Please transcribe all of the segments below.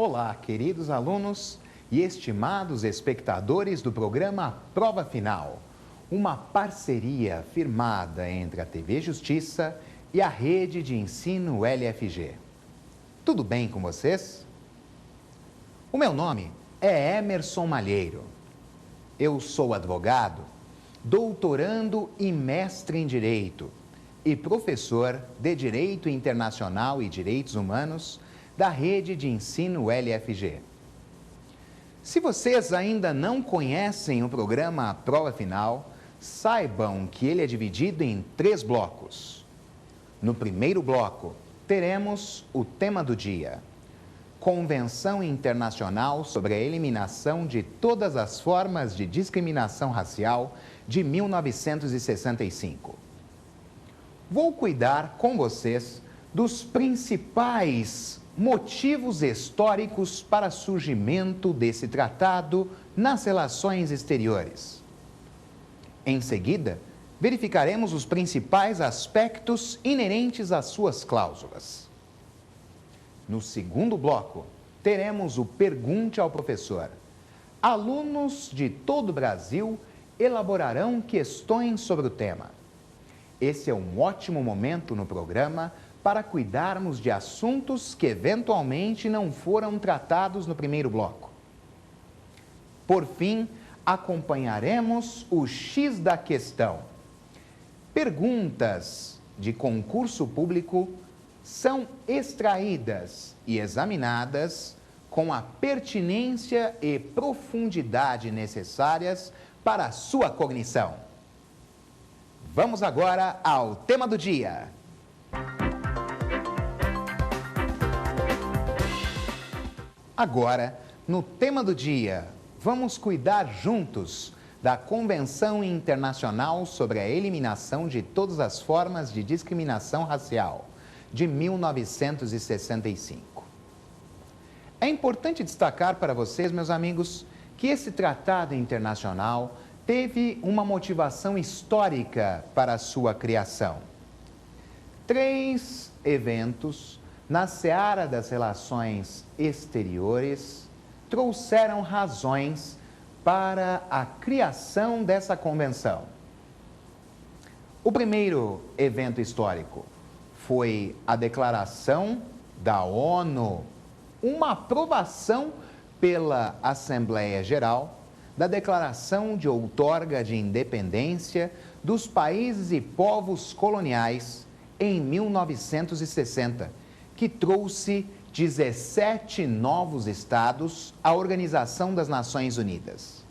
Olá, queridos alunos e estimados espectadores do programa Prova Final, uma parceria firmada entre a TV Justiça e a Rede de Ensino LFG. Tudo bem com vocês? O meu nome é Emerson Malheiro. Eu sou advogado, doutorando e mestre em Direito e professor de Direito Internacional e Direitos Humanos da Rede de Ensino LFG. Se vocês ainda não conhecem o programa Prova Final, saibam que ele é dividido em 3 blocos. No primeiro bloco, teremos o tema do dia: Convenção Internacional sobre a Eliminação de Todas as Formas de Discriminação Racial de 1965. Vou cuidar com vocês dos principais motivos históricos para surgimento desse tratado nas relações exteriores. Em seguida, verificaremos os principais aspectos inerentes às suas cláusulas. No segundo bloco, teremos o Pergunte ao Professor. Alunos de todo o Brasil elaborarão questões sobre o tema. Esse é um ótimo momento no programa para cuidarmos de assuntos que eventualmente não foram tratados no primeiro bloco. Por fim, acompanharemos o X da questão. Perguntas de concurso público são extraídas e examinadas com a pertinência e profundidade necessárias para a sua cognição. Vamos agora ao tema do dia. Agora, no tema do dia, vamos cuidar juntos da Convenção Internacional sobre a Eliminação de Todas as Formas de Discriminação Racial, de 1965. É importante destacar para vocês, meus amigos, que esse tratado internacional teve uma motivação histórica para a sua criação. 3 eventos na seara das relações exteriores trouxeram razões para a criação dessa convenção. O primeiro evento histórico foi a declaração da ONU, uma aprovação pela Assembleia Geral da Declaração de Outorga de Independência dos Países e Povos Coloniais em 1960, que trouxe 17 novos estados à Organização das Nações Unidas.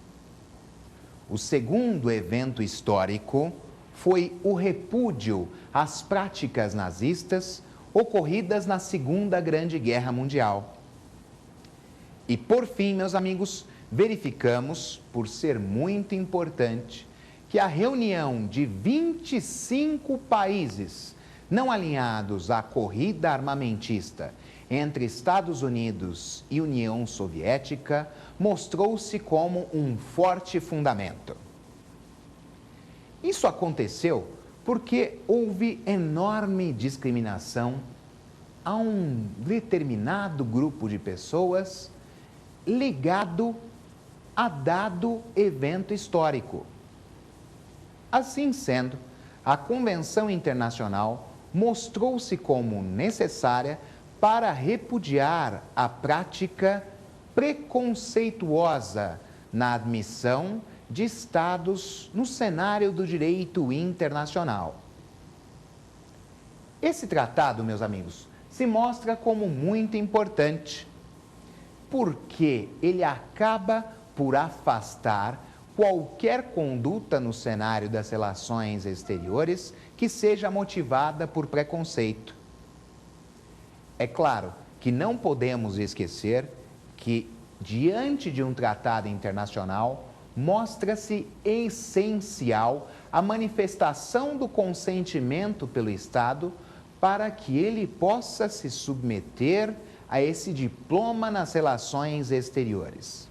O segundo evento histórico foi o repúdio às práticas nazistas ocorridas na Segunda Grande Guerra Mundial. E por fim, meus amigos, verificamos, por ser muito importante, que a reunião de 25 países não alinhados à corrida armamentista entre Estados Unidos e União Soviética mostrou-se como um forte fundamento. Isso aconteceu porque houve enorme discriminação a um determinado grupo de pessoas ligado a dado evento histórico. Assim sendo, a Convenção Internacional mostrou-se como necessária para repudiar a prática preconceituosa na admissão de Estados no cenário do direito internacional. Esse tratado, meus amigos, se mostra como muito importante, porque ele acaba por afastar qualquer conduta no cenário das relações exteriores que seja motivada por preconceito. É claro que não podemos esquecer que, diante de um tratado internacional, mostra-se essencial a manifestação do consentimento pelo Estado para que ele possa se submeter a esse diploma nas relações exteriores.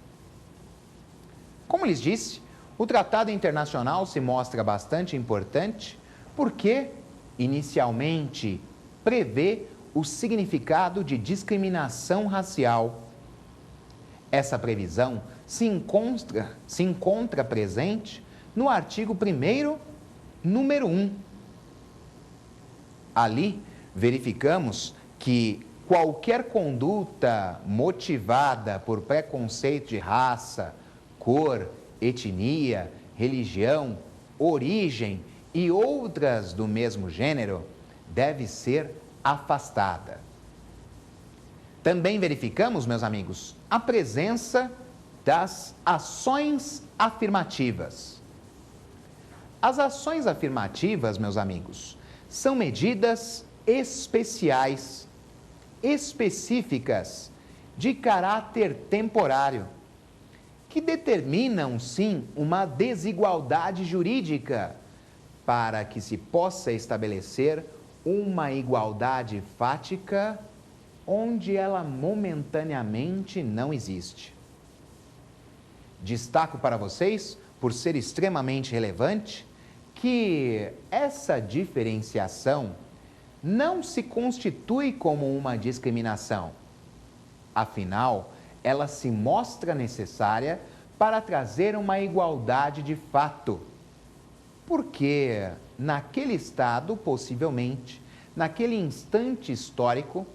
Como lhes disse, o Tratado Internacional se mostra bastante importante porque, inicialmente, prevê o significado de discriminação racial Essa previsão se encontra presente no artigo 1º, número 1. Ali, verificamos que qualquer conduta motivada por preconceito de raça, cor, etnia, religião, origem e outras do mesmo gênero deve ser afastada. Também verificamos, meus amigos, a presença das ações afirmativas. As ações afirmativas, meus amigos, são medidas especiais, específicas, de caráter temporário, que determinam, sim, uma desigualdade jurídica para que se possa estabelecer uma igualdade fática onde ela momentaneamente não existe. Destaco para vocês, por ser extremamente relevante, que essa diferenciação não se constitui como uma discriminação. Afinal, ela se mostra necessária para trazer uma igualdade de fato. Porque naquele estado, possivelmente, naquele instante histórico,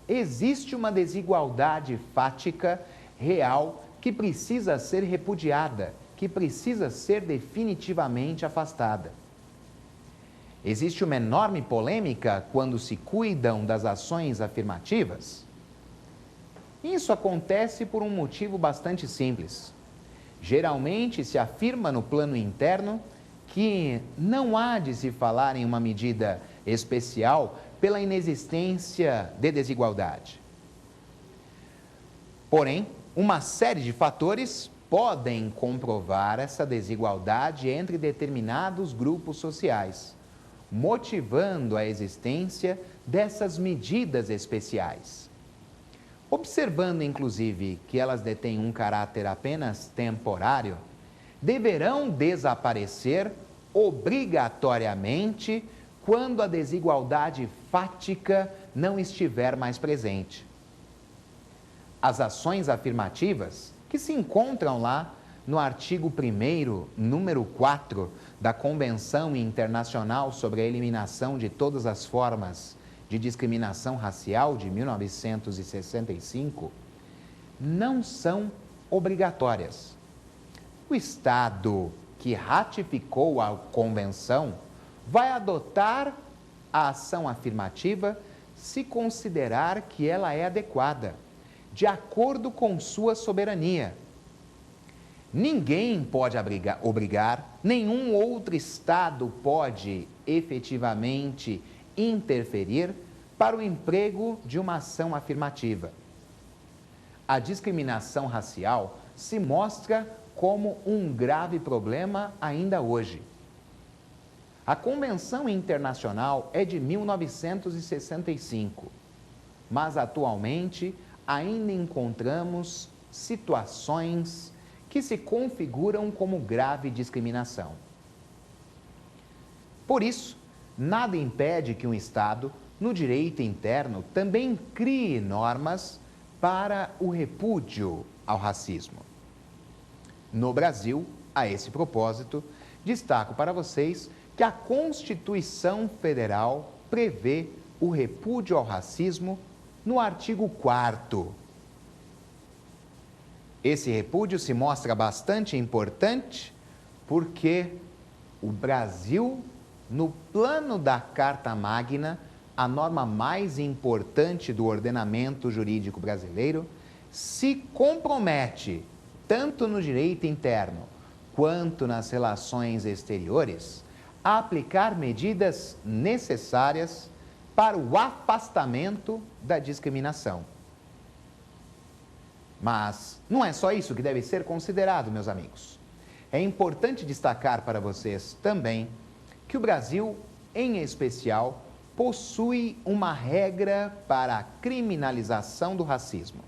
existe uma desigualdade fática real que precisa ser repudiada, que precisa ser definitivamente afastada. Existe uma enorme polêmica quando se cuidam das ações afirmativas. Isso acontece por um motivo bastante simples. Geralmente se afirma no plano interno que não há de se falar em uma medida especial pela inexistência de desigualdade. Porém, uma série de fatores podem comprovar essa desigualdade entre determinados grupos sociais, motivando a existência dessas medidas especiais. Observando, inclusive, que elas detêm um caráter apenas temporário, deverão desaparecer obrigatoriamente quando a desigualdade fática não estiver mais presente. As ações afirmativas, que se encontram lá no artigo 1º, número 4 da Convenção Internacional sobre a Eliminação de Todas as Formas de Discriminação Racial de 1965, não são obrigatórias. O Estado que ratificou a Convenção vai adotar a ação afirmativa se considerar que ela é adequada, de acordo com sua soberania. Ninguém pode obrigar, nenhum outro Estado pode efetivamente interferir para o emprego de uma ação afirmativa. A discriminação racial se mostra como um grave problema ainda hoje. A Convenção Internacional é de 1965, mas atualmente ainda encontramos situações que se configuram como grave discriminação. Por isso, nada impede que um Estado, no direito interno, também crie normas para o repúdio ao racismo. No Brasil, a esse propósito, destaco para vocês que a Constituição Federal prevê o repúdio ao racismo no artigo 4º. Esse repúdio se mostra bastante importante porque o Brasil, no plano da Carta Magna, a norma mais importante do ordenamento jurídico brasileiro, se compromete, tanto no direito interno quanto nas relações exteriores, a aplicar medidas necessárias para o afastamento da discriminação. Mas não é só isso que deve ser considerado, meus amigos. É importante destacar para vocês também que o Brasil, em especial, possui uma regra para a criminalização do racismo.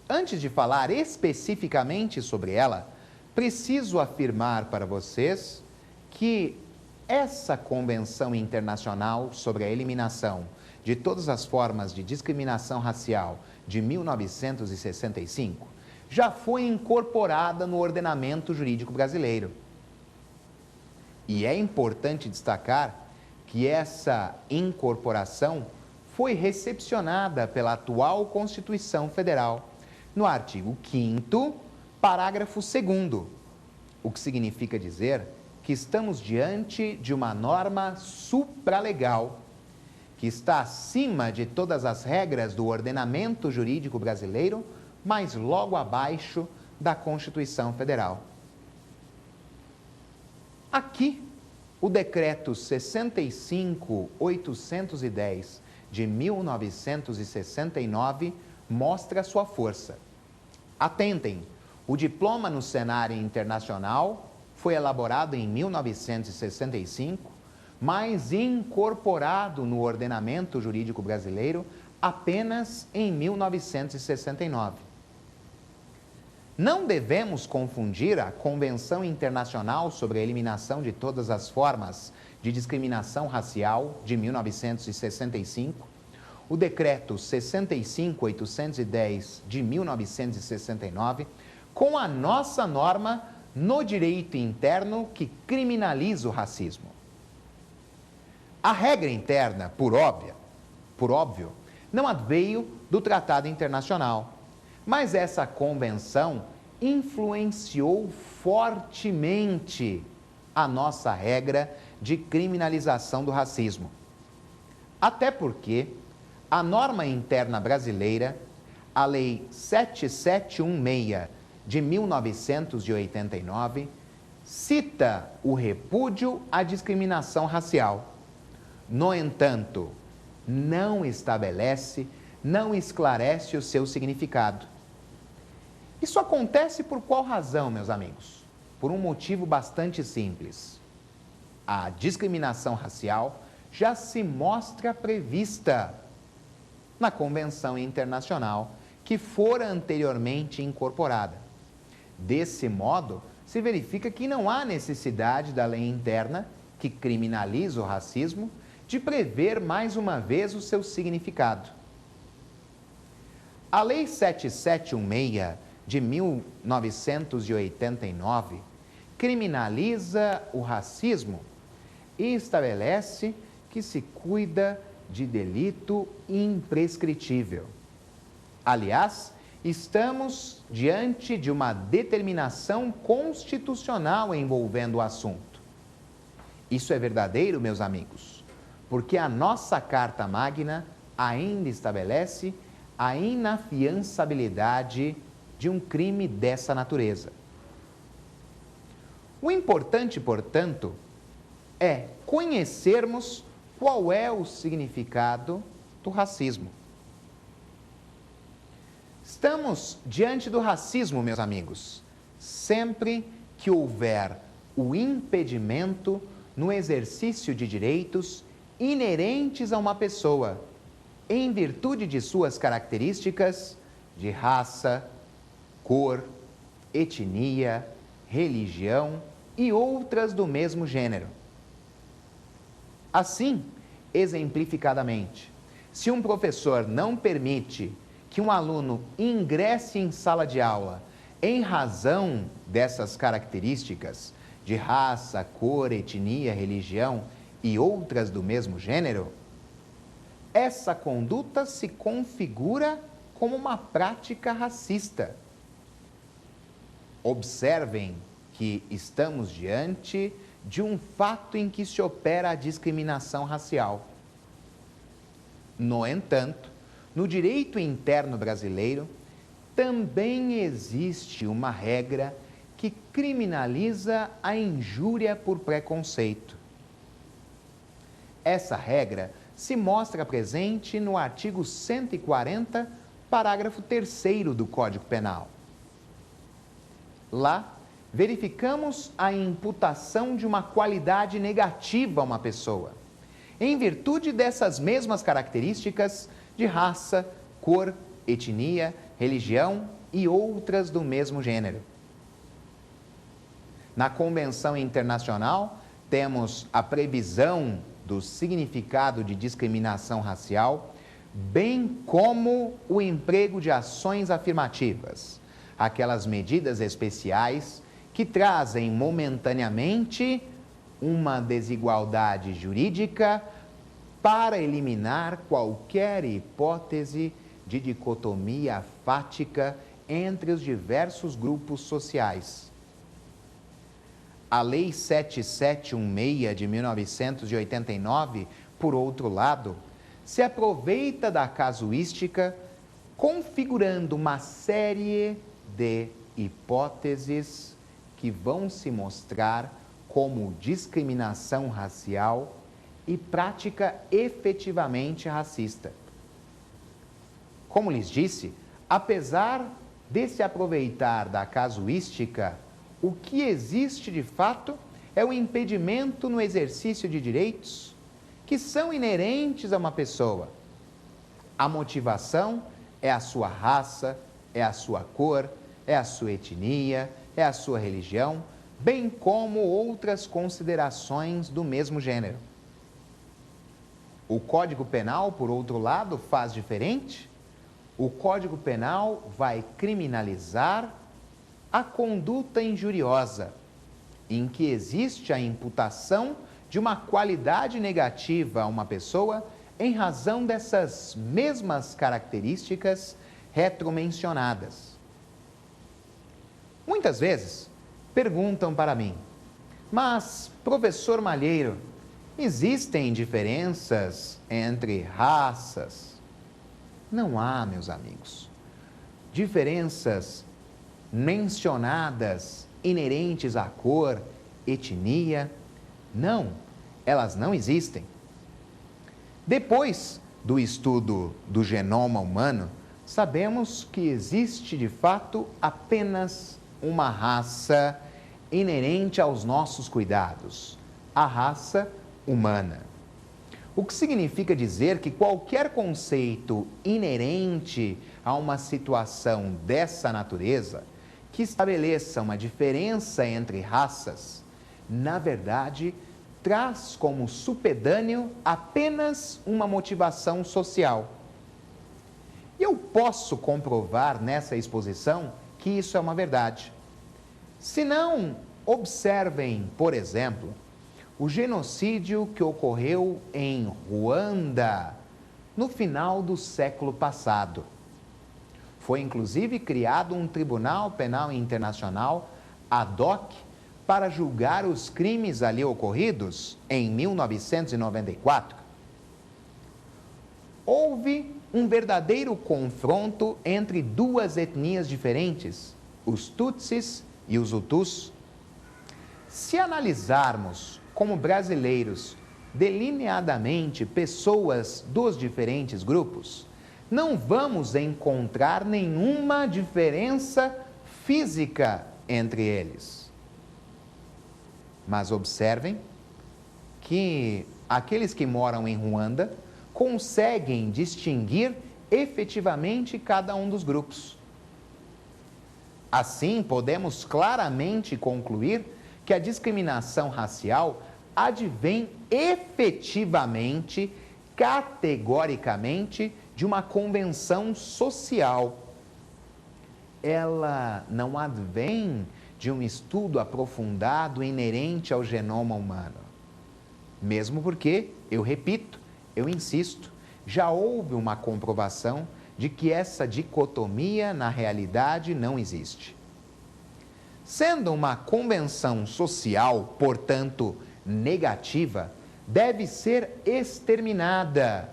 Antes de falar especificamente sobre ela, preciso afirmar para vocês que essa Convenção Internacional sobre a Eliminação de Todas as Formas de Discriminação Racial de 1965 já foi incorporada no ordenamento jurídico brasileiro. E é importante destacar que essa incorporação foi recepcionada pela atual Constituição Federal, no artigo 5º, parágrafo 2º, o que significa dizer que estamos diante de uma norma supralegal, que está acima de todas as regras do ordenamento jurídico brasileiro, mas logo abaixo da Constituição Federal. Aqui, o Decreto 65.810 de 1969 mostra sua força. Atentem, o diploma no cenário internacional foi elaborado em 1965, mas incorporado no ordenamento jurídico brasileiro apenas em 1969. Não devemos confundir a Convenção Internacional sobre a Eliminação de Todas as Formas de Discriminação Racial, de 1965, o Decreto 65.810, de 1969, com a nossa norma no direito interno que criminaliza o racismo. A regra interna, por óbvio, não adveio do Tratado Internacional, mas essa convenção influenciou fortemente a nossa regra de criminalização do racismo. Até porque a norma interna brasileira, a Lei 7716 de 1989, cita o repúdio à discriminação racial. No entanto, não estabelece, não esclarece o seu significado. Isso acontece por qual razão, meus amigos? Por um motivo bastante simples. A discriminação racial já se mostra prevista na Convenção Internacional que fora anteriormente incorporada. Desse modo, se verifica que não há necessidade da lei interna, que criminaliza o racismo, de prever mais uma vez o seu significado. A Lei 7716 de 1989 criminaliza o racismo e estabelece que se cuida de delito imprescritível. Aliás, estamos diante de uma determinação constitucional envolvendo o assunto. Isso é verdadeiro, meus amigos, porque a nossa Carta Magna ainda estabelece a inafiançabilidade de um crime dessa natureza. O importante, portanto, é conhecermos qual é o significado do racismo. Estamos diante do racismo, meus amigos, sempre que houver o impedimento no exercício de direitos inerentes a uma pessoa, em virtude de suas características de raça, cor, etnia, religião e outras do mesmo gênero. Assim, exemplificadamente, se um professor não permite que um aluno ingresse em sala de aula em razão dessas características de raça, cor, etnia, religião e outras do mesmo gênero, essa conduta se configura como uma prática racista. Observem que estamos diante de um fato em que se opera a discriminação racial. No entanto, no direito interno brasileiro, também existe uma regra que criminaliza a injúria por preconceito. Essa regra se mostra presente no artigo 140, parágrafo 3º do Código Penal. Lá, verificamos a imputação de uma qualidade negativa a uma pessoa, em virtude dessas mesmas características de raça, cor, etnia, religião e outras do mesmo gênero. Na Convenção Internacional, temos a previsão do significado de discriminação racial bem como o emprego de ações afirmativas, aquelas medidas especiais que trazem momentaneamente uma desigualdade jurídica para eliminar qualquer hipótese de dicotomia fática entre os diversos grupos sociais. A Lei 7716 de 1989, por outro lado, se aproveita da casuística, configurando uma série de hipóteses que vão se mostrar como discriminação racial e prática efetivamente racista. Como lhes disse, apesar de se aproveitar da casuística, o que existe de fato é o impedimento no exercício de direitos que são inerentes a uma pessoa. A motivação é a sua raça, é a sua cor, é a sua etnia, é a sua religião, bem como outras considerações do mesmo gênero. O Código Penal, por outro lado, faz diferente. O Código Penal vai criminalizar a conduta injuriosa, em que existe a imputação de uma qualidade negativa a uma pessoa em razão dessas mesmas características retromencionadas. Muitas vezes perguntam para mim, mas, professor Malheiro, existem diferenças entre raças? Não há, meus amigos. Diferenças mencionadas inerentes à cor, etnia, não, elas não existem. Depois do estudo do genoma humano, sabemos que existe de fato apenas uma raça inerente aos nossos cuidados, a raça humana. O que significa dizer que qualquer conceito inerente a uma situação dessa natureza, que estabeleça uma diferença entre raças, na verdade, traz como supedâneo apenas uma motivação social. Eu posso comprovar nessa exposição que isso é uma verdade. Se não, observem, por exemplo, o genocídio que ocorreu em Ruanda no final do século passado. Foi inclusive criado um Tribunal Penal Internacional ad hoc para julgar os crimes ali ocorridos em 1994. Houve um verdadeiro confronto entre duas etnias diferentes, os Tutsis e os Hutus. Se analisarmos como brasileiros delineadamente pessoas dos diferentes grupos, não vamos encontrar nenhuma diferença física entre eles. Mas observem que aqueles que moram em Ruanda conseguem distinguir efetivamente cada um dos grupos. Assim, podemos claramente concluir que a discriminação racial advém efetivamente, categoricamente, de uma convenção social. Ela não advém de um estudo aprofundado inerente ao genoma humano. Mesmo porque, eu repito, eu insisto, já houve uma comprovação de que essa dicotomia na realidade não existe. Sendo uma convenção social, portanto, negativa, deve ser exterminada.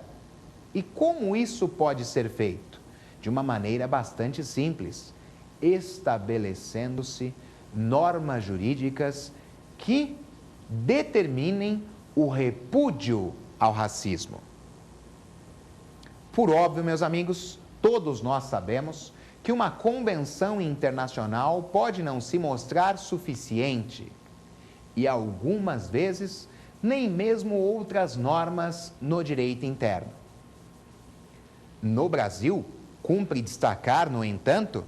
E como isso pode ser feito? De uma maneira bastante simples, estabelecendo-se normas jurídicas que determinem o repúdio ao racismo. Por óbvio, meus amigos, todos nós sabemos que uma convenção internacional pode não se mostrar suficiente e, algumas vezes, nem mesmo outras normas no direito interno. No Brasil, cumpre destacar, no entanto,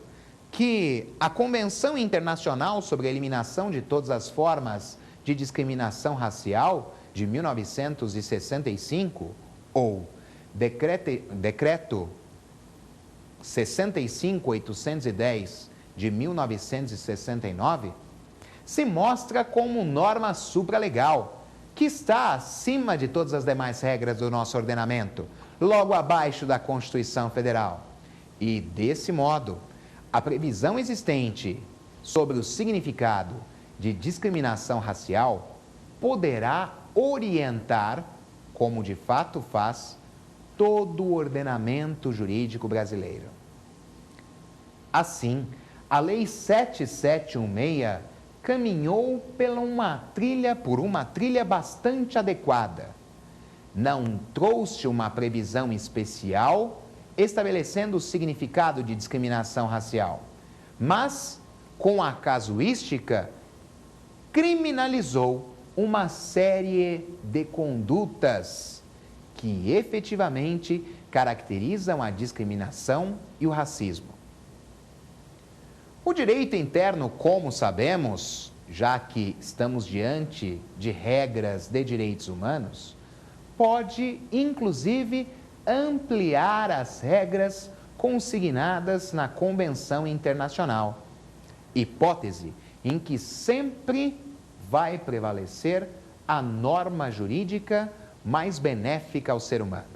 que a Convenção Internacional sobre a Eliminação de Todas as Formas de Discriminação Racial, de 1965, ou Decreto 65.810 de 1969, se mostra como norma supralegal, que está acima de todas as demais regras do nosso ordenamento, logo abaixo da Constituição Federal. E, desse modo, a previsão existente sobre o significado de discriminação racial poderá orientar, como de fato faz, todo o ordenamento jurídico brasileiro. Assim, a Lei 7716 caminhou por uma trilha bastante adequada. Não trouxe uma previsão especial estabelecendo o significado de discriminação racial, mas, com a casuística, criminalizou uma série de condutas que efetivamente caracterizam a discriminação e o racismo. O direito interno, como sabemos, já que estamos diante de regras de direitos humanos, pode, inclusive, ampliar as regras consignadas na Convenção Internacional, hipótese em que sempre vai prevalecer a norma jurídica mais benéfica ao ser humano.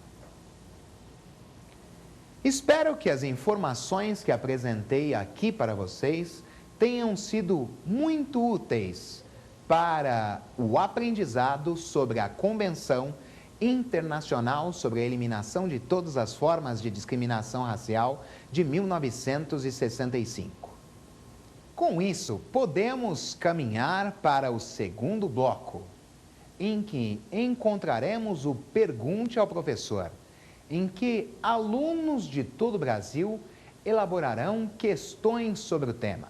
Espero que as informações que apresentei aqui para vocês tenham sido muito úteis para o aprendizado sobre a Convenção Internacional sobre a Eliminação de Todas as Formas de Discriminação Racial de 1965. Com isso, podemos caminhar para o segundo bloco, em que encontraremos o Pergunte ao Professor, em que alunos de todo o Brasil elaborarão questões sobre o tema.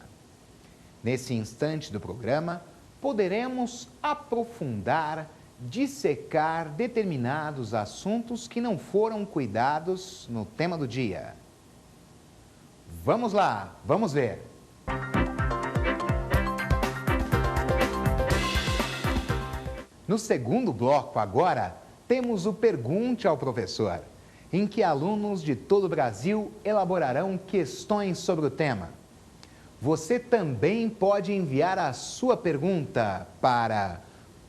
Nesse instante do programa, poderemos aprofundar, dissecar determinados assuntos que não foram cuidados no tema do dia. Vamos lá, vamos ver! No segundo bloco, agora, temos o Pergunte ao Professor, em que alunos de todo o Brasil elaborarão questões sobre o tema. Você também pode enviar a sua pergunta para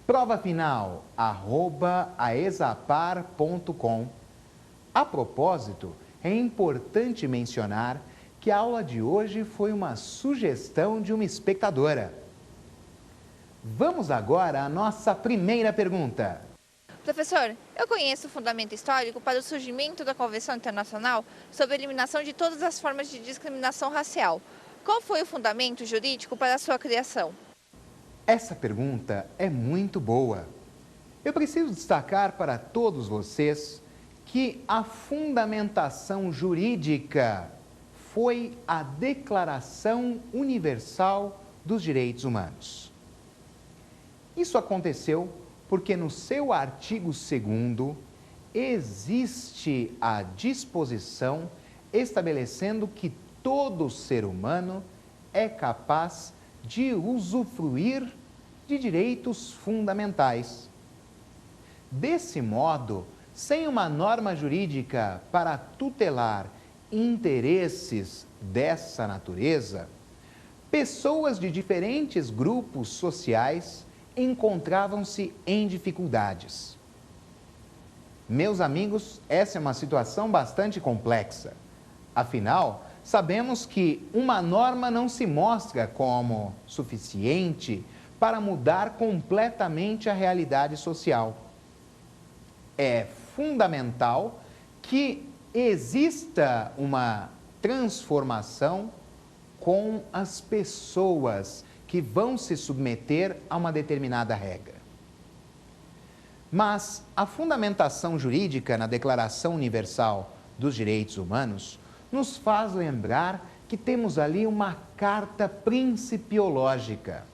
provafinal@aesapar.com. A propósito, é importante mencionar que a aula de hoje foi uma sugestão de uma espectadora. Vamos agora à nossa primeira pergunta. Professor, eu conheço o fundamento histórico para o surgimento da Convenção Internacional sobre a Eliminação de Todas as Formas de Discriminação Racial. Qual foi o fundamento jurídico para a sua criação? Essa pergunta é muito boa. Eu preciso destacar para todos vocês que a fundamentação jurídica foi a Declaração Universal dos Direitos Humanos. Isso aconteceu porque no seu artigo 2º existe a disposição estabelecendo que todo ser humano é capaz de usufruir de direitos fundamentais. Desse modo, sem uma norma jurídica para tutelar interesses dessa natureza, pessoas de diferentes grupos sociais encontravam-se em dificuldades. Meus amigos, essa é uma situação bastante complexa. Afinal, sabemos que uma norma não se mostra como suficiente para mudar completamente a realidade social. É fundamental que exista uma transformação com as pessoas que vão se submeter a uma determinada regra. Mas a fundamentação jurídica na Declaração Universal dos Direitos Humanos nos faz lembrar que temos ali uma carta principiológica.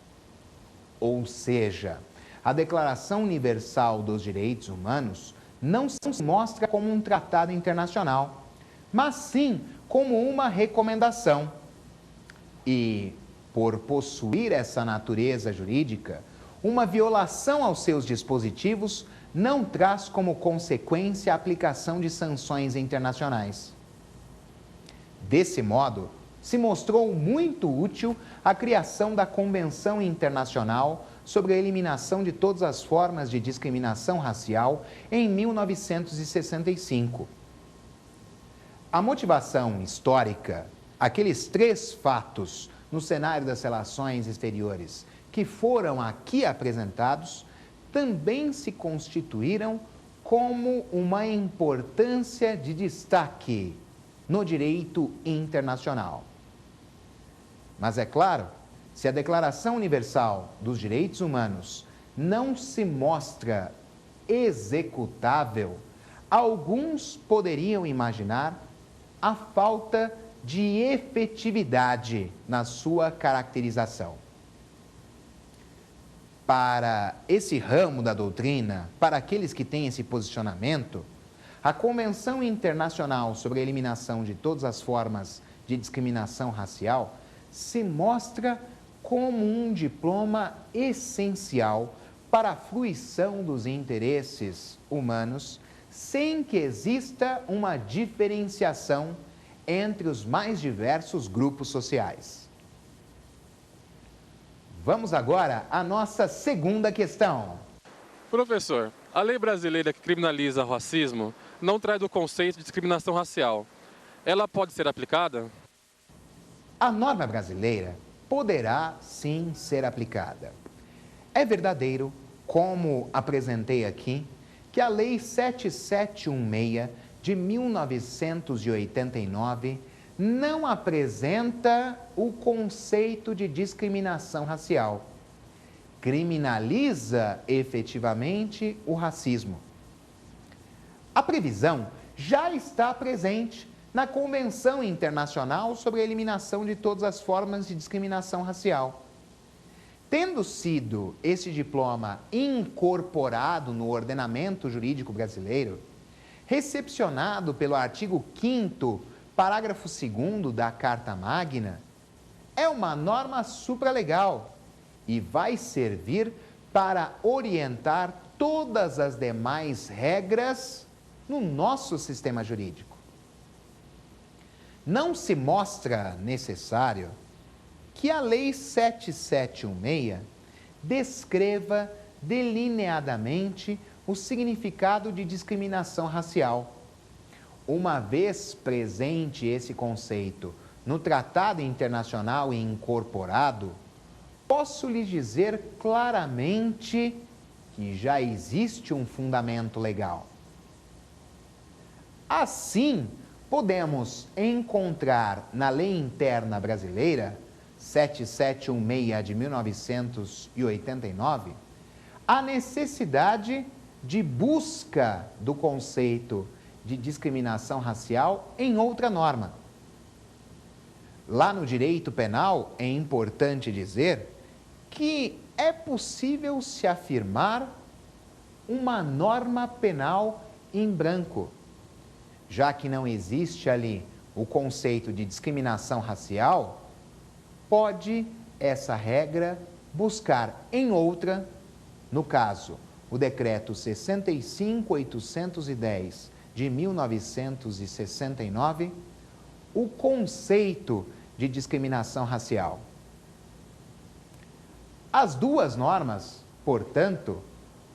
Ou seja, a Declaração Universal dos Direitos Humanos não se mostra como um tratado internacional, mas sim como uma recomendação. E, por possuir essa natureza jurídica, uma violação aos seus dispositivos não traz como consequência a aplicação de sanções internacionais. Desse modo, se mostrou muito útil a criação da Convenção Internacional sobre a Eliminação de Todas as Formas de Discriminação Racial em 1965. A motivação histórica, aqueles 3 fatos no cenário das relações exteriores que foram aqui apresentados, também se constituíram como uma importância de destaque no direito internacional. Mas é claro, se a Declaração Universal dos Direitos Humanos não se mostra executável, alguns poderiam imaginar a falta de efetividade na sua caracterização. Para esse ramo da doutrina, para aqueles que têm esse posicionamento, a Convenção Internacional sobre a Eliminação de Todas as Formas de Discriminação Racial se mostra como um diploma essencial para a fruição dos interesses humanos, sem que exista uma diferenciação entre os mais diversos grupos sociais. Vamos agora à nossa segunda questão. Professor, a lei brasileira que criminaliza o racismo não traz o conceito de discriminação racial. Ela pode ser aplicada? A norma brasileira poderá sim ser aplicada. É verdadeiro, como apresentei aqui, que a Lei 7716 de 1989 não apresenta o conceito de discriminação racial. Criminaliza efetivamente o racismo. A previsão já está presente na Convenção Internacional sobre a Eliminação de Todas as Formas de Discriminação Racial. Tendo sido esse diploma incorporado no ordenamento jurídico brasileiro, recepcionado pelo artigo 5º, parágrafo 2º da Carta Magna, é uma norma supralegal e vai servir para orientar todas as demais regras no nosso sistema jurídico. Não se mostra necessário que a Lei 7716 descreva delineadamente o significado de discriminação racial. Uma vez presente esse conceito no Tratado Internacional e incorporado, posso lhes dizer claramente que já existe um fundamento legal. Assim, podemos encontrar na Lei Interna Brasileira, 7716 de 1989, a necessidade de busca do conceito de discriminação racial em outra norma. Lá no direito penal, é importante dizer que é possível se afirmar uma norma penal em branco, já que não existe ali o conceito de discriminação racial, pode essa regra buscar em outra, no caso, o decreto 65.810 de 1969, o conceito de discriminação racial. As duas normas, portanto,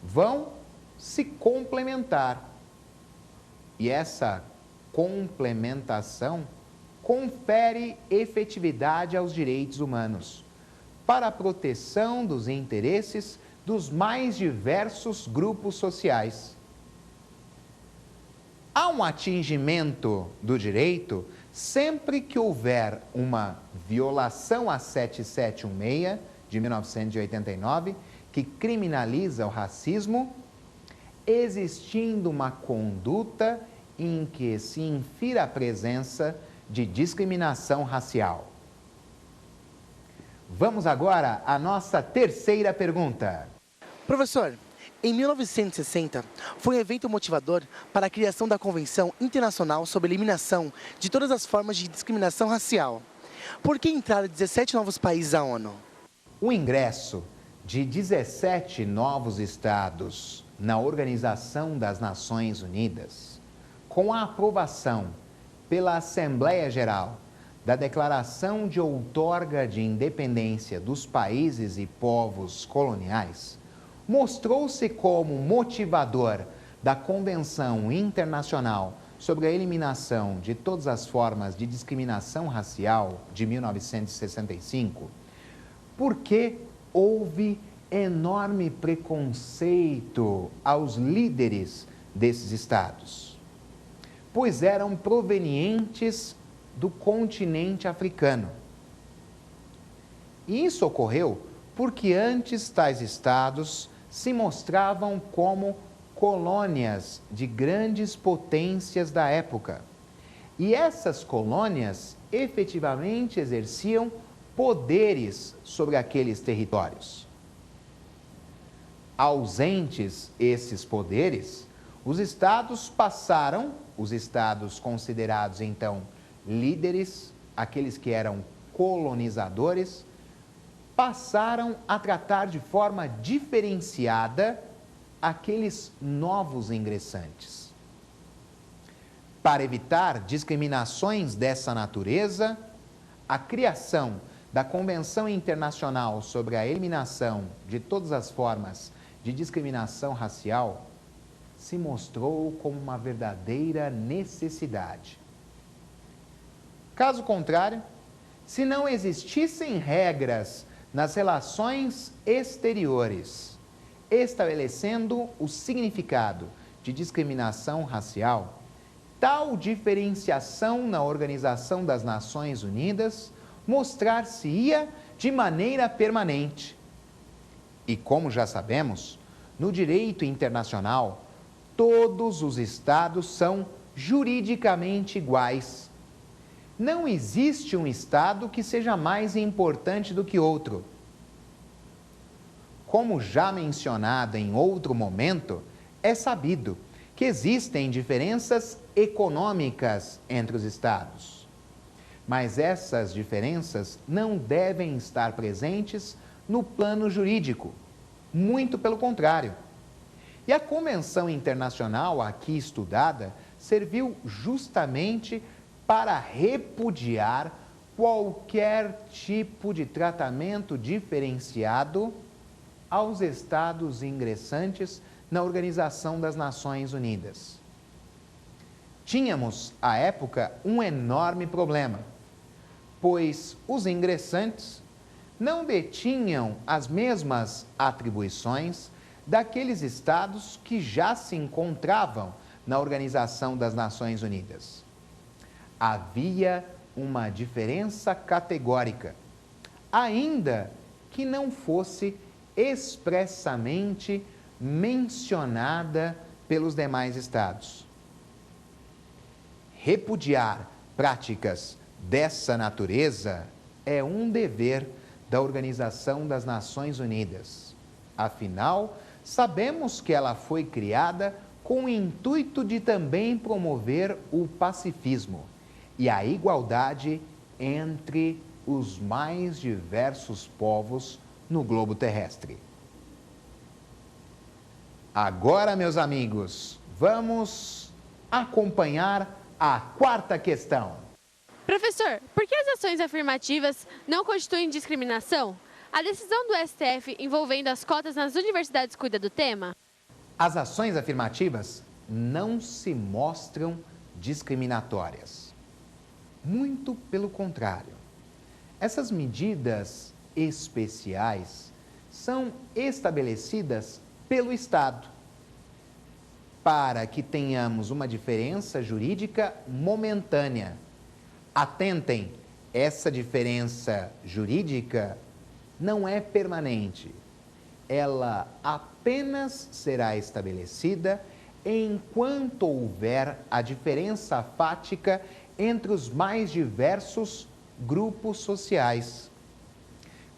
vão se complementar. E essa complementação confere efetividade aos direitos humanos, para a proteção dos interesses dos mais diversos grupos sociais. Há um atingimento do direito sempre que houver uma violação à 7716 de 1989, que criminaliza o racismo, existindo uma conduta em que se infira a presença de discriminação racial. Vamos agora à nossa terceira pergunta. Professor, em 1960, foi um evento motivador para a criação da Convenção Internacional sobre a Eliminação de Todas as Formas de Discriminação Racial. Por que entraram 17 novos países à ONU? O ingresso de 17 novos estados na Organização das Nações Unidas, com a aprovação pela Assembleia Geral da Declaração de Outorga de Independência dos Países e Povos Coloniais, mostrou-se como motivador da Convenção Internacional sobre a Eliminação de Todas as Formas de Discriminação Racial de 1965, porque houve enorme preconceito aos líderes desses estados, pois eram provenientes do continente africano. E isso ocorreu porque antes tais estados se mostravam como colônias de grandes potências da época. E essas colônias efetivamente exerciam poderes sobre aqueles territórios. Ausentes esses poderes, os estados considerados então líderes, aqueles que eram colonizadores, passaram a tratar de forma diferenciada aqueles novos ingressantes. Para evitar discriminações dessa natureza, a criação da Convenção Internacional sobre a Eliminação de Todas as Formas de Discriminação Racial se mostrou como uma verdadeira necessidade. Caso contrário, se não existissem regras nas relações exteriores, estabelecendo o significado de discriminação racial, tal diferenciação na Organização das Nações Unidas mostrar-se-ia de maneira permanente. E como já sabemos, no direito internacional, todos os estados são juridicamente iguais. Não existe um estado que seja mais importante do que outro. Como já mencionado em outro momento, é sabido que existem diferenças econômicas entre os estados. Mas essas diferenças não devem estar presentes no plano jurídico, muito pelo contrário. E a Convenção Internacional aqui estudada serviu justamente para repudiar qualquer tipo de tratamento diferenciado aos estados ingressantes na Organização das Nações Unidas. Tínhamos, à época, um enorme problema, pois os ingressantes não detinham as mesmas atribuições daqueles estados que já se encontravam na Organização das Nações Unidas. Havia uma diferença categórica, ainda que não fosse expressamente mencionada pelos demais estados. Repudiar práticas dessa natureza é um dever da Organização das Nações Unidas. Afinal, sabemos que ela foi criada com o intuito de também promover o pacifismo e a igualdade entre os mais diversos povos no globo terrestre. Agora, meus amigos, vamos acompanhar a quarta questão. Professor, por que as ações afirmativas não constituem discriminação? A decisão do STF envolvendo as cotas nas universidades cuida do tema? As ações afirmativas não se mostram discriminatórias. Muito pelo contrário. Essas medidas especiais são estabelecidas pelo Estado para que tenhamos uma diferença jurídica momentânea. Atentem, essa diferença jurídica não é permanente. Ela apenas será estabelecida enquanto houver a diferença fática entre os mais diversos grupos sociais.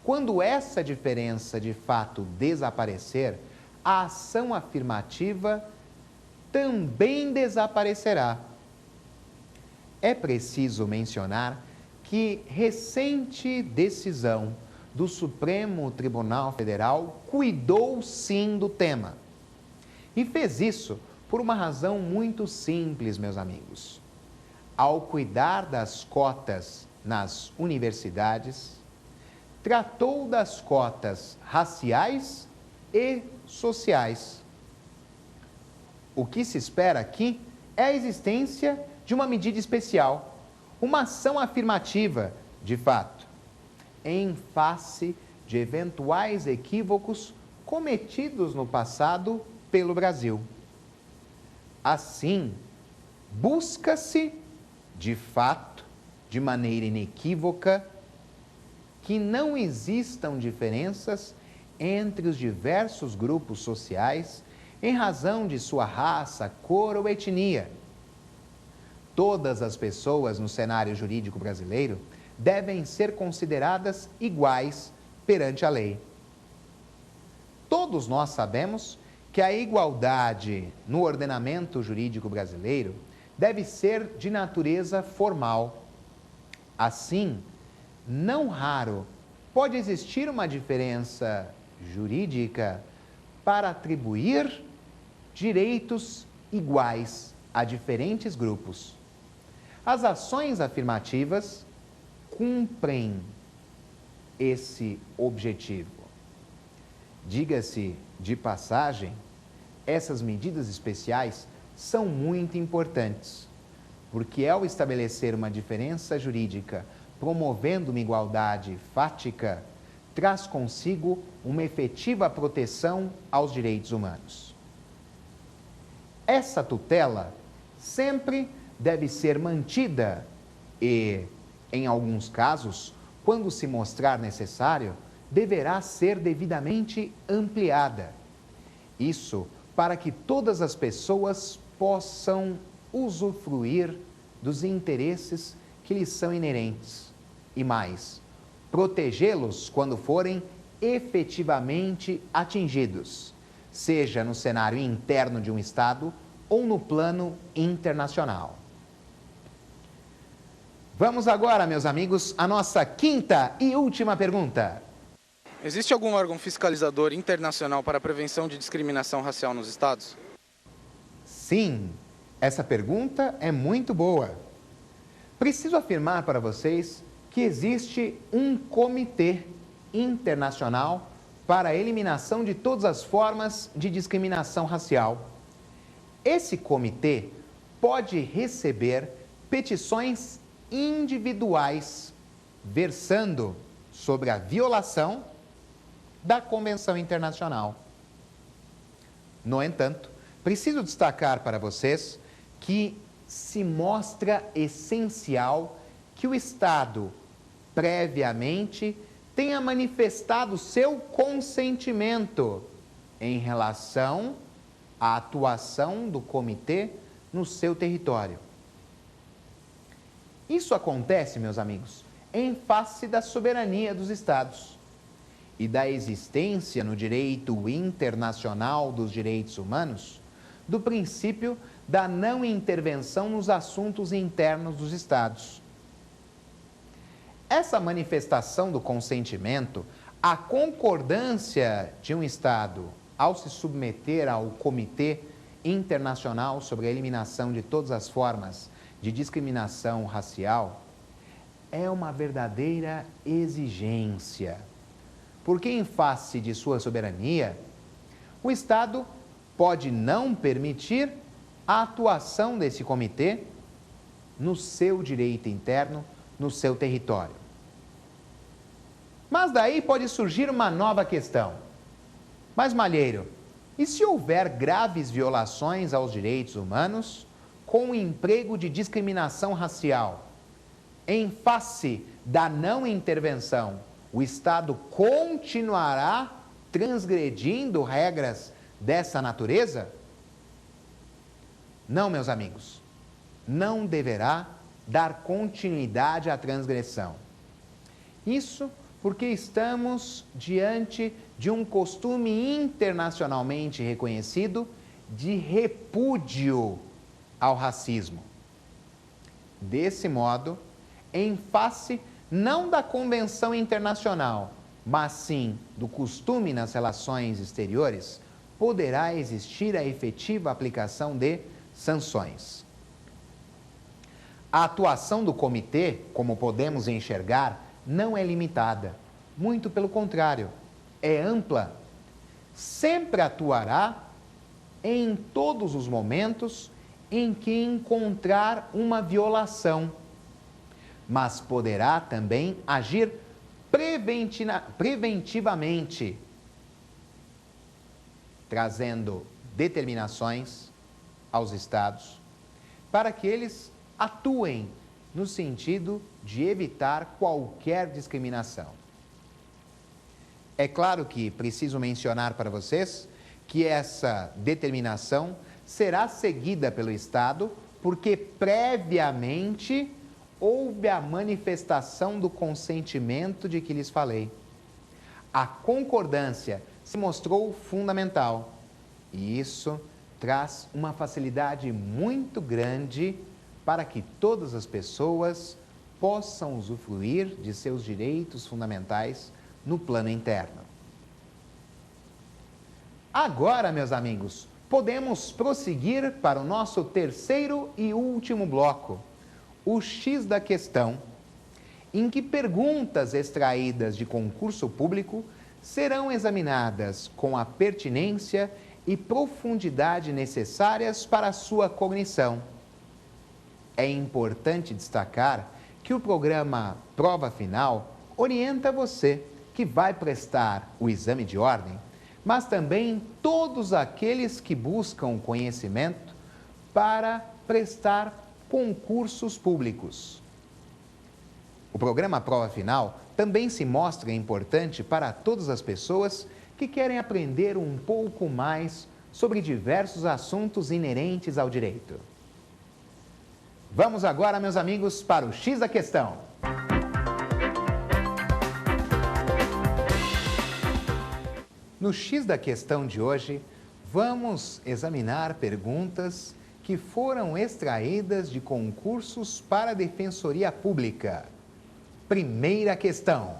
Quando essa diferença de fato desaparecer, a ação afirmativa também desaparecerá. É preciso mencionar que recente decisão do Supremo Tribunal Federal cuidou sim do tema. E fez isso por uma razão muito simples, meus amigos. Ao cuidar das cotas nas universidades, tratou das cotas raciais e sociais. O que se espera aqui é a existência de uma medida especial, uma ação afirmativa, de fato, em face de eventuais equívocos cometidos no passado pelo Brasil. Assim, busca-se, de fato, de maneira inequívoca, que não existam diferenças entre os diversos grupos sociais em razão de sua raça, cor ou etnia. Todas as pessoas no cenário jurídico brasileiro devem ser consideradas iguais perante a lei. Todos nós sabemos que a igualdade no ordenamento jurídico brasileiro deve ser de natureza formal. Assim, não raro pode existir uma diferença jurídica para atribuir direitos iguais a diferentes grupos. As ações afirmativas cumprem esse objetivo. Diga-se de passagem, essas medidas especiais são muito importantes, porque ao estabelecer uma diferença jurídica promovendo uma igualdade fática, traz consigo uma efetiva proteção aos direitos humanos. Essa tutela sempre deve ser mantida e, em alguns casos, quando se mostrar necessário, deverá ser devidamente ampliada. Isso para que todas as pessoas possam usufruir dos interesses que lhes são inerentes e mais, protegê-los quando forem efetivamente atingidos, seja no cenário interno de um Estado ou no plano internacional. Vamos agora, meus amigos, à nossa quinta e última pergunta. Existe algum órgão fiscalizador internacional para a prevenção de discriminação racial nos estados? Sim, essa pergunta é muito boa. Preciso afirmar para vocês que existe um comitê internacional para a eliminação de todas as formas de discriminação racial. Esse comitê pode receber petições individuais versando sobre a violação da Convenção Internacional. No entanto, preciso destacar para vocês que se mostra essencial que o Estado, previamente, tenha manifestado seu consentimento em relação à atuação do comitê no seu território. Isso acontece, meus amigos, em face da soberania dos Estados e da existência no direito internacional dos direitos humanos do princípio da não intervenção nos assuntos internos dos Estados. Essa manifestação do consentimento, a concordância de um Estado ao se submeter ao Comitê Internacional sobre a Eliminação de Todas as Formas de Discriminação Racial, é uma verdadeira exigência, porque em face de sua soberania, o Estado pode não permitir a atuação desse comitê no seu direito interno, no seu território. Mas daí pode surgir uma nova questão. Mas, Malheiro, e se houver graves violações aos direitos humanos com o emprego de discriminação racial? Em face da não intervenção, o Estado continuará transgredindo regras dessa natureza? Não, meus amigos, não deverá dar continuidade à transgressão. Isso porque estamos diante de um costume internacionalmente reconhecido de repúdio ao racismo. Desse modo, em face não da Convenção Internacional, mas sim do costume nas relações exteriores, poderá existir a efetiva aplicação de sanções. A atuação do comitê, como podemos enxergar, não é limitada. Muito pelo contrário, é ampla. Sempre atuará em todos os momentos em que encontrar uma violação, mas poderá também agir preventivamente, trazendo determinações aos estados para que eles atuem no sentido de evitar qualquer discriminação. É claro que preciso mencionar para vocês que essa determinação será seguida pelo Estado porque previamente houve a manifestação do consentimento de que lhes falei. A concordância se mostrou fundamental e isso traz uma facilidade muito grande para que todas as pessoas possam usufruir de seus direitos fundamentais no plano interno. Agora, meus amigos, podemos prosseguir para o nosso terceiro e último bloco, o X da questão, em que perguntas extraídas de concurso público serão examinadas com a pertinência e profundidade necessárias para a sua cognição. É importante destacar que o programa Prova Final orienta você que vai prestar o exame de ordem, mas também todos aqueles que buscam conhecimento para prestar concursos públicos. O programa Prova Final também se mostra importante para todas as pessoas que querem aprender um pouco mais sobre diversos assuntos inerentes ao direito. Vamos agora, meus amigos, para o X da questão. No X da questão de hoje, vamos examinar perguntas que foram extraídas de concursos para a Defensoria Pública. Primeira questão.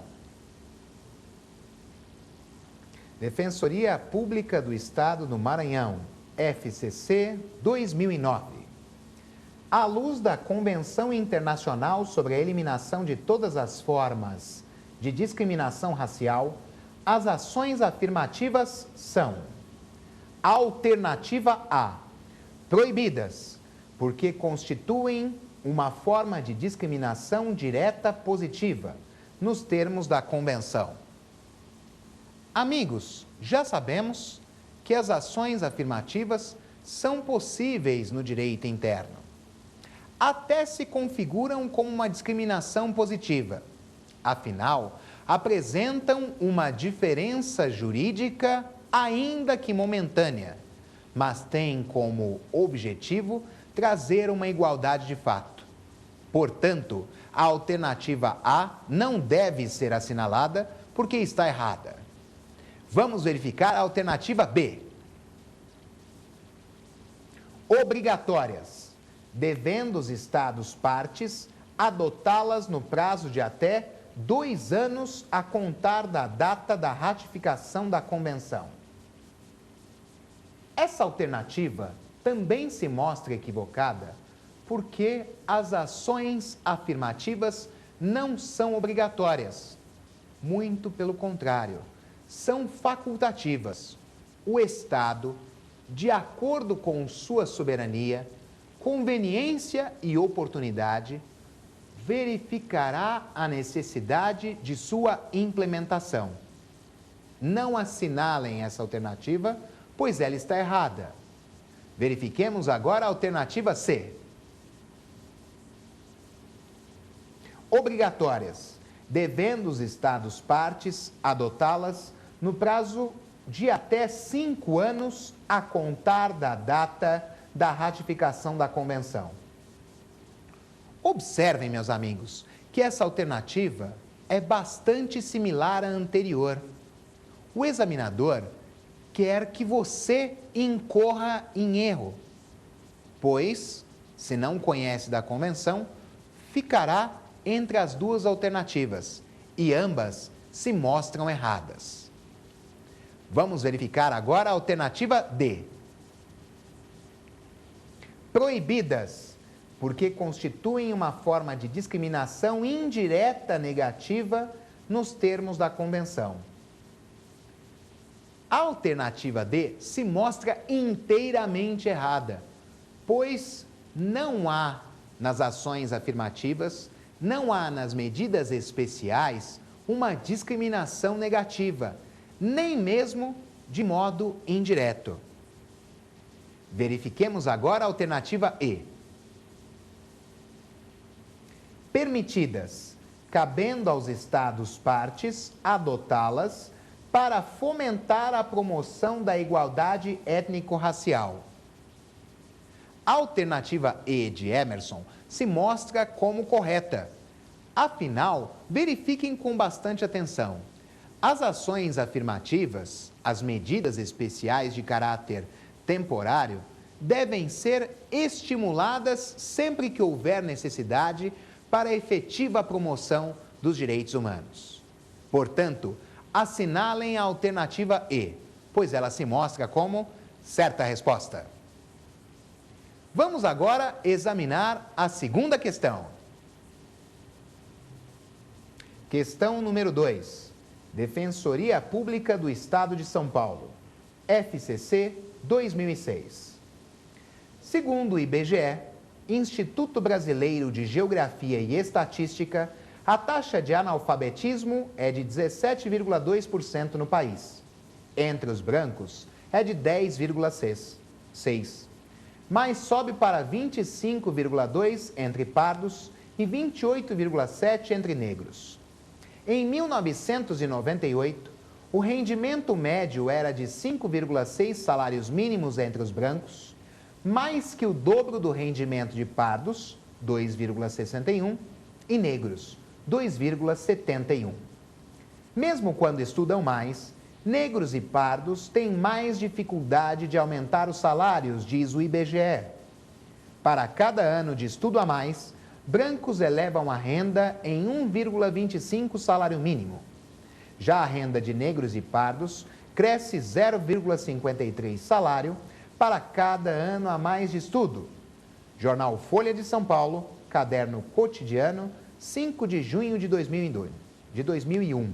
Defensoria Pública do Estado do Maranhão, FCC 2009. À luz da Convenção Internacional sobre a Eliminação de Todas as Formas de Discriminação Racial, as ações afirmativas são: alternativa A, proibidas, porque constituem uma forma de discriminação direta positiva, nos termos da Convenção. Amigos, já sabemos que as ações afirmativas são possíveis no direito interno. Até se configuram como uma discriminação positiva. Afinal, apresentam uma diferença jurídica, ainda que momentânea, mas têm como objetivo trazer uma igualdade de fato. Portanto, a alternativa A não deve ser assinalada porque está errada. Vamos verificar a alternativa B. Obrigatórias, devendo os Estados partes adotá-las no prazo de até 2 anos a contar da data da ratificação da Convenção. Essa alternativa também se mostra equivocada porque as ações afirmativas não são obrigatórias. Muito pelo contrário, são facultativas. O Estado, de acordo com sua soberania, conveniência e oportunidade, verificará a necessidade de sua implementação. Não assinalem essa alternativa, pois ela está errada. Verifiquemos agora a alternativa C. Obrigatórias, devendo os Estados partes adotá-las no prazo de até 5 anos a contar da data da ratificação da Convenção. Observem, meus amigos, que essa alternativa é bastante similar à anterior. O examinador quer que você incorra em erro, pois, se não conhece da Convenção, ficará entre as duas alternativas e ambas se mostram erradas. Vamos verificar agora a alternativa D. Proibidas, porque constituem uma forma de discriminação indireta negativa nos termos da Convenção. A alternativa D se mostra inteiramente errada, pois não há nas ações afirmativas, não há nas medidas especiais uma discriminação negativa, nem mesmo de modo indireto. Verifiquemos agora a alternativa E. Permitidas, cabendo aos Estados partes adotá-las para fomentar a promoção da igualdade étnico-racial. A alternativa E de Emerson se mostra como correta. Afinal, verifiquem com bastante atenção. As ações afirmativas, as medidas especiais de caráter temporário, devem ser estimuladas sempre que houver necessidade para a efetiva promoção dos direitos humanos. Portanto, assinalem a alternativa E, pois ela se mostra como certa resposta. Vamos agora examinar a segunda questão. Questão número 2. Defensoria Pública do Estado de São Paulo. FCC 2006. Segundo o IBGE, Instituto Brasileiro de Geografia e Estatística, a taxa de analfabetismo é de 17,2% no país. Entre os brancos, é de 10,6%, mas sobe para 25,2% entre pardos e 28,7% entre negros. Em 1998, o rendimento médio era de 5,6 salários mínimos entre os brancos, mais que o dobro do rendimento de pardos, 2,61, e negros, 2,71. Mesmo quando estudam mais, negros e pardos têm mais dificuldade de aumentar os salários, diz o IBGE. Para cada ano de estudo a mais, brancos elevam a renda em 1,25 salário mínimo. Já a renda de negros e pardos cresce 0,53 salário para cada ano a mais de estudo. Jornal Folha de São Paulo, Caderno Cotidiano, 5 de junho de 2001.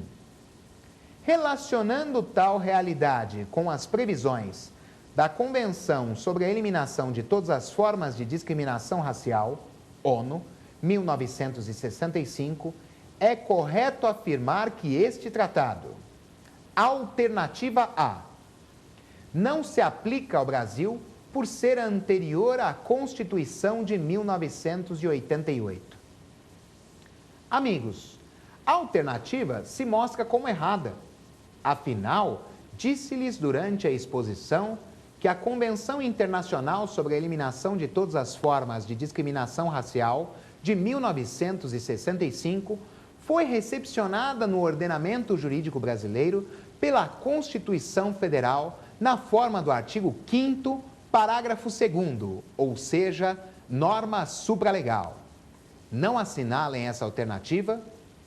Relacionando tal realidade com as previsões da Convenção sobre a Eliminação de Todas as Formas de Discriminação Racial, ONU, 1965, é correto afirmar que este tratado, alternativa A, não se aplica ao Brasil por ser anterior à Constituição de 1988. Amigos, a alternativa se mostra como errada. Afinal, disse-lhes durante a exposição que a Convenção Internacional sobre a Eliminação de Todas as Formas de Discriminação Racial, de 1965, foi recepcionada no ordenamento jurídico brasileiro pela Constituição Federal na forma do artigo 5º, parágrafo 2º, ou seja, norma supralegal. Não assinalem essa alternativa,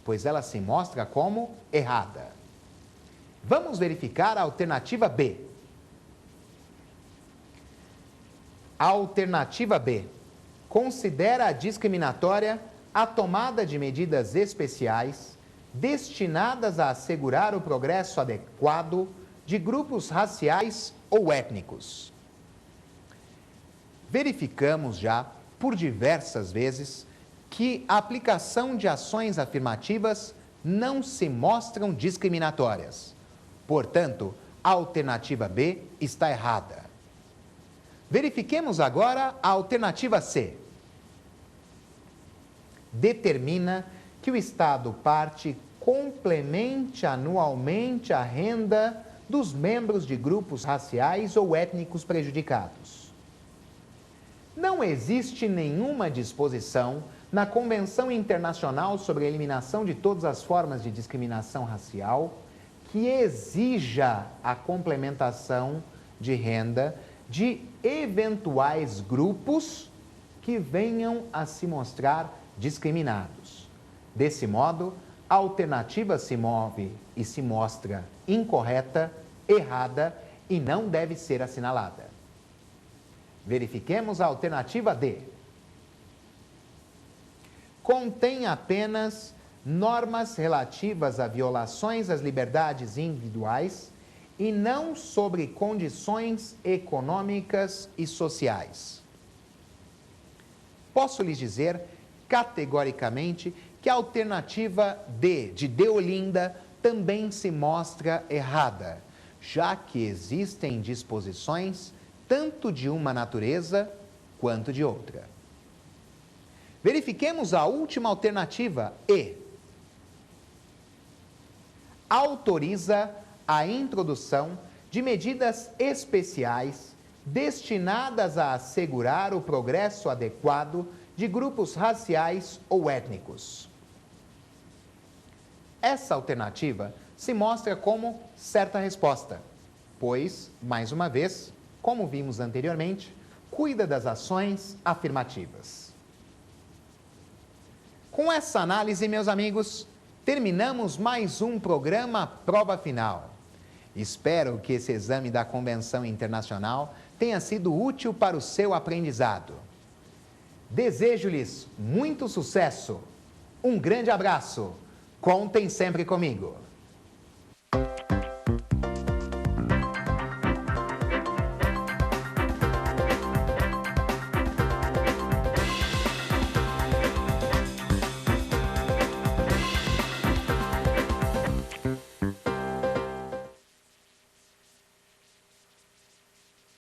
pois ela se mostra como errada. Vamos verificar a alternativa B. A alternativa B considera discriminatória a tomada de medidas especiais destinadas a assegurar o progresso adequado de grupos raciais ou étnicos. Verificamos já, por diversas vezes, que a aplicação de ações afirmativas não se mostram discriminatórias. Portanto, a alternativa B está errada. Verifiquemos agora a alternativa C. Determina que o Estado parte complemente anualmente a renda dos membros de grupos raciais ou étnicos prejudicados. Não existe nenhuma disposição na Convenção Internacional sobre a Eliminação de Todas as Formas de Discriminação Racial que exija a complementação de renda de eventuais grupos que venham a se mostrar discriminados. Desse modo, a alternativa se move e se mostra incorreta errada e não deve ser assinalada. Verifiquemos a alternativa D. Contém apenas normas relativas a violações às liberdades individuais e não sobre condições econômicas e sociais. Posso lhes dizer categoricamente que a alternativa D, de Deolinda, também se mostra errada, já que existem disposições tanto de uma natureza quanto de outra. Verifiquemos a última alternativa, E. Autoriza a introdução de medidas especiais destinadas a assegurar o progresso adequado de grupos raciais ou étnicos. Essa alternativa se mostra como certa resposta, pois, mais uma vez, como vimos anteriormente, cuida das ações afirmativas. Com essa análise, meus amigos, terminamos mais um programa Prova Final. Espero que esse exame da Convenção Internacional tenha sido útil para o seu aprendizado. Desejo-lhes muito sucesso. Um grande abraço. Contem sempre comigo.